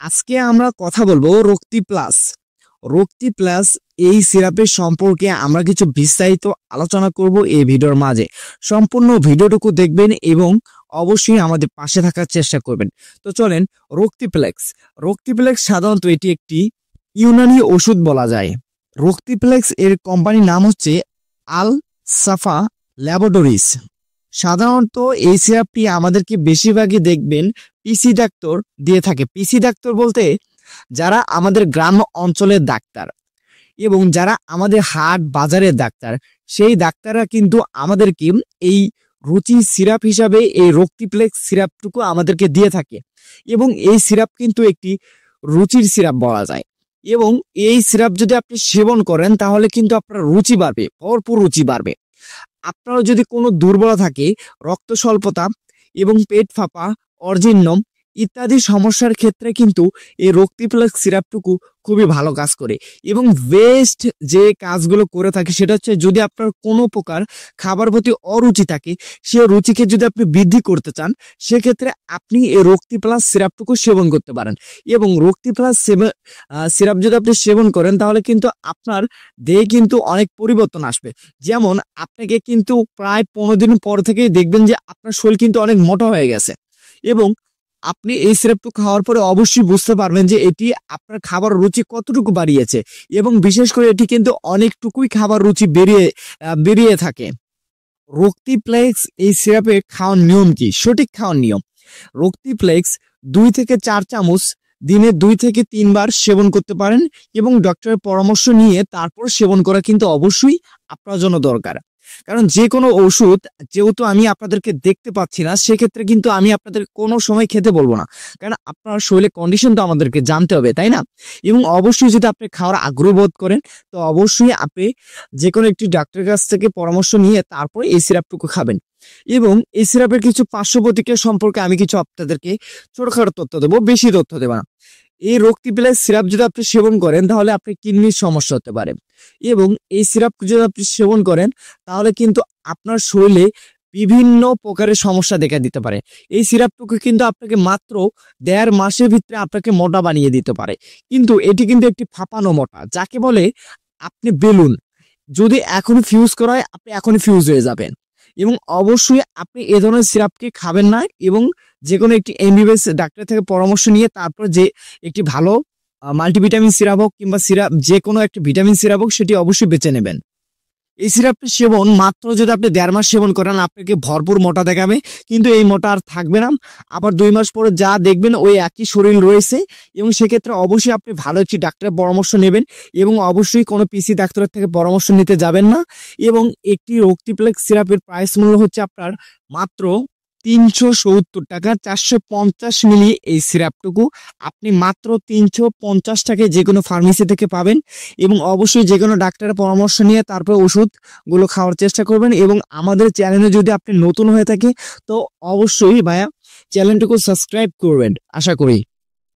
আজকে আমরা কথা বলবো রক্তি প্লাস। রক্তি প্লাস এই সিরাপের সম্পর্কে আমরা কিছু বিস্তারিত আলোচনা করব এই ভিডিওর মাঝে। সম্পূর্ণ ভিডিওটুকু দেখবেন এবং অবশ্যই আমাদের পাশে থাকার চেষ্টা করবেন। তো চলেন, রক্তিপ্লেক্স। রক্তিপ্লেক্স সাধারণত এটি একটি ইউনানি ওষুধ বলা যায়। রক্তিপ্লেক্স এর কোম্পানির নাম হচ্ছে আল সাফা ল্যাবরেটরিজ। সাধারণত এই সিরাপটি আমাদেরকে বেশিরভাগই দেখবেন পিসি ডাক্তার দিয়ে থাকে। পিসি ডাক্তার বলতে যারা আমাদের গ্রাম অঞ্চলের ডাক্তার এবং যারা আমাদের হাট বাজারের ডাক্তার, সেই ডাক্তাররা কিন্তু আমাদেরকে এই রুচি সিরাপ হিসাবে এই রক্তিপ্লেক্স সিরাপটুকু আমাদেরকে দিয়ে থাকে। এবং এই সিরাপ কিন্তু একটি রুচির সিরাপ বলা যায়। এবং এই সিরাপ যদি আপনি সেবন করেন তাহলে কিন্তু আপনার রুচি বাড়বে, ভরপুর রুচি বাড়বে। আপনার যদি কোনো দুর্বলতা থাকে, রক্ত স্বল্পতা এবং পেট ফাঁপা, অর্জিন্নম ইত্যাদি সমস্যার ক্ষেত্রে কিন্তু এই রক্তিপ্লেক্স সিরাপটুকু খুবই ভালো কাজ করে। এবং বেস্ট যে কাজগুলো করে থাকে সেটা হচ্ছে, যদি আপনার কোনো প্রকার খাবার প্রতি অরুচি থাকে, সে রুচিকে যদি আপনি বৃদ্ধি করতে চান, সেক্ষেত্রে আপনি এই রক্তি প্লাস সিরাপটুকু সেবন করতে পারেন। এবং রক্তি প্লাস সিরাপ যদি আপনি সেবন করেন তাহলে কিন্তু আপনার দেহে কিন্তু অনেক পরিবর্তন আসবে। যেমন আপনাকে কিন্তু প্রায় 15 দিন পর থেকেই দেখবেন যে আপনার শরীর কিন্তু অনেক মোটা হয়ে গেছে। এবং আপনি এই সিরাপটুকু খাওয়ার পরে অবশ্যই বুঝতে পারবেন যে এটি আপনার খাবার রুচি কতটুকু বাড়িয়েছে। এবং বিশেষ করে এটি কিন্তু অনেকটুকুই খাবার রুচি বেরিয়ে থাকে। রক্তিপ্লেক্স এই সিরাপে খাওয়ার নিয়ম কি? সঠিক খাওয়ার নিয়ম: রক্তিপ্লেক্স 2 থেকে 4 চামচ দিনে 2 থেকে 3 বার সেবন করতে পারেন এবং ডক্টরের পরামর্শ নিয়ে তারপর সেবন করা কিন্তু অবশ্যই আপনার জন্য দরকার। কারণ যে কোনো ওষুধ যেহেতু আমি আপনাদেরকে দেখতে পাচ্ছি না, সেক্ষেত্রে কিন্তু আমি আপনাদের কোনো সময় খেতে বলবো না, কারণ আপনার শরীরের কন্ডিশন তো আমাদেরকে জানতে হবে, তাই না? এবং অবশ্যই যদি আপনি খাওয়ার আগ্রহ বোধ করেন তো অবশ্যই আপনি যে কোনো একটি ডাক্তারের কাছ থেকে পরামর্শ নিয়ে তারপরে এই সিরাপটুকু খাবেন। এবং এই সিরাপের কিছু পার্শ্ব প্রতিক্রিয়া সম্পর্কে আমি কিছু আপনাদেরকে ছোটখাটো তথ্য দেবো, বেশি তথ্য দেবো না। এই রক্তিপ্লেক্স সিরাপ যদি আপনি সেবন করেন তাহলে আপনার কিডনির সমস্যা হতে পারে। এবং এই সিরাপ যদি আপনি সেবন করেন তাহলে কিন্তু আপনার শরীরে বিভিন্ন প্রকারের সমস্যা দেখা দিতে পারে। এই সিরাপটুকু কিন্তু আপনাকে মাত্র 1.5 মাসের ভিতরে আপনাকে মোটা বানিয়ে দিতে পারে। কিন্তু এটি কিন্তু একটি ফাঁপানো মোটা, যাকে বলে আপনি বেলুন। যদি এখনই ফিউজ করা হয়, আপনি এখনই ফিউজ হয়ে যাবেন। এবং অবশ্যই আপনি এ ধরনের সিরাপকে খাবেন না। এবং যে কোনো একটি এমবিবিএস ডাক্তার থেকে পরামর্শ নিয়ে তারপর যে একটি ভালো মাল্টিভিটামিন সিরাপ হোক কিংবা সিরাপ যে কোনো একটি ভিটামিন সিরাপ হোক, সেটি অবশ্যই বেছে নেবেন। এই সিরাপটি সেবন মাত্র যদি আপনি 1.5 মাস সেবন করেন, আপনাকে ভরপুর মোটা দেখাবে। কিন্তু এই মোটা আর থাকবে না। আবার 2 মাস পরে যা দেখবেন ওই একই শরীর রয়েছে। এবং সেক্ষেত্রে অবশ্যই আপনি ভালো একটি ডাক্তারের পরামর্শ নেবেন এবং অবশ্যই কোনো পিসি ডাক্তারের থেকে পরামর্শ নিতে যাবেন না। এবং একটি রক্তিপ্লেক্স সিরাপের প্রাইস মূল্য হচ্ছে আপনার মাত্র 370 টাকা। 450 মিলি এই সিরাপটুকু আপনি মাত্র 350 টাকায় যে কোনো ফার্মেসি থেকে পাবেন। এবং অবশ্যই যে কোনো ডাক্তারের পরামর্শ নিয়ে তারপর ওষুধগুলো খাওয়ার চেষ্টা করবেন। এবং আমাদের চ্যানেলে যদি আপনি নতুন হয়ে থাকে তো অবশ্যই ভাইয়া চ্যানেলটুকু সাবস্ক্রাইব করবেন, আশা করি।